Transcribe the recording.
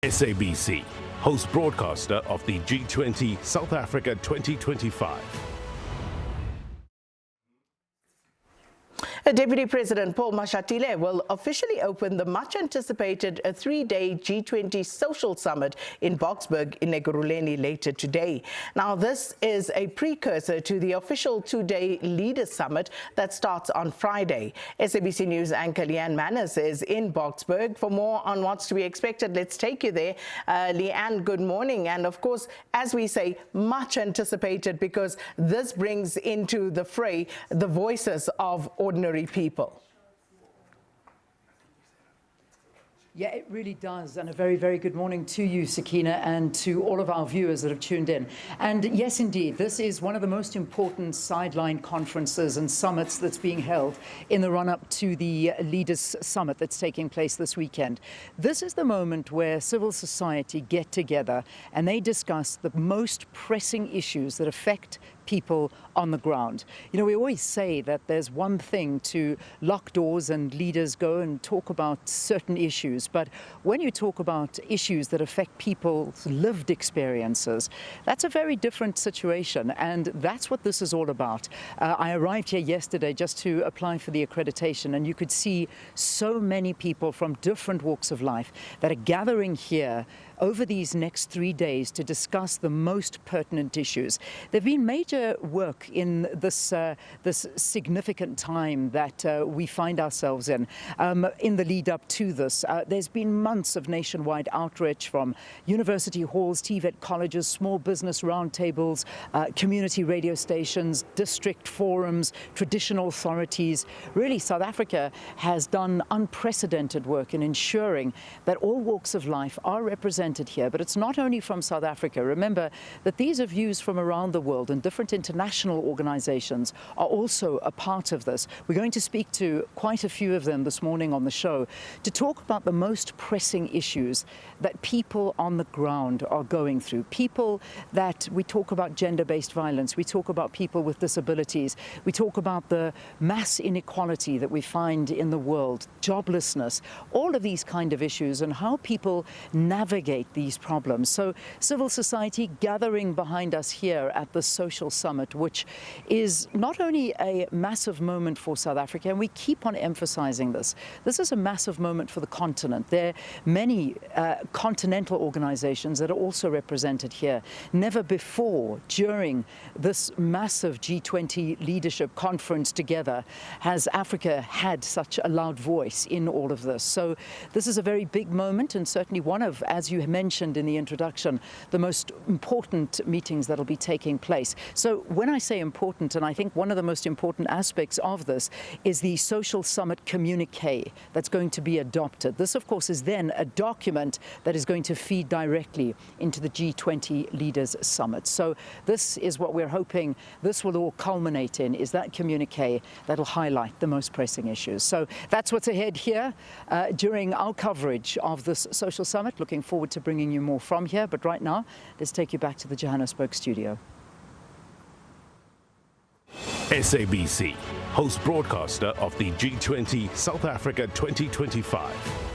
SABC, host broadcaster of the G20 South Africa 2025. Deputy President Paul Mashatile will officially open the much-anticipated three-day G20 Social Summit in Boksburg in Ekurhuleni later today. Now, this is a precursor to the official two-day Leaders Summit that starts on Friday. SABC News anchor Leanne is in Boksburg. For more on what's to be expected, let's take you there. Leanne, good morning. And of course, as we say, much anticipated because this brings into the fray the voices of ordinary people. Yeah, it really does. And a very, very good morning to you, Sakina, and to all of our viewers that have tuned in. And yes, indeed, this is one of the most important sideline conferences and summits that's being held in the run-up to the Leaders Summit that's taking place this weekend. This is the moment where civil society get together and they discuss the most pressing issues that affect people on the ground. You know, we always say that there's one thing to lock doors and leaders go and talk about certain issues, but when you talk about issues that affect people's lived experiences, that's a very different situation, and that's what this is all about. I arrived here yesterday just to apply for the accreditation, and you could see so many people from different walks of life that are gathering here over these next 3 days to discuss the most pertinent issues. There have been major work in this significant time that we find ourselves in the lead up to this. There's been months of nationwide outreach from university halls, TVET colleges, small business roundtables, community radio stations, district forums, traditional authorities. Really, South Africa has done unprecedented work in ensuring that all walks of life are represented here, but it's not only from South Africa. Remember that these are views from around the world, and different international organizations are also a part of this. We're going to speak to quite a few of them this morning on the show to talk about the most pressing issues that people on the ground are going through. People that we talk about gender-based violence, we talk about people with disabilities, we talk about the mass inequality that we find in the world, joblessness, all of these kind of issues, and how people navigate these problems. So civil society gathering behind us here at the Social Summit, which is not only a massive moment for South Africa, and we keep on emphasizing this. This is a massive moment for the continent. There are many continental organizations that are also represented here. Never before during this massive G20 leadership conference together has Africa had such a loud voice in all of this. So this is a very big moment, and certainly one of, as you mentioned in the introduction, the most important meetings that will be taking place. So when I say important, and I think one of the most important aspects of this is the Social Summit communique that's going to be adopted. This, of course, is then a document that is going to feed directly into the G20 Leaders Summit. So this is what we're hoping this will all culminate in, is that communique that will highlight the most pressing issues. So that's what's ahead here during our coverage of this Social Summit. Looking forward to bringing you more from here, but right now, let's take you back to the Johannesburg studio. SABC, host broadcaster of the G20 South Africa 2025.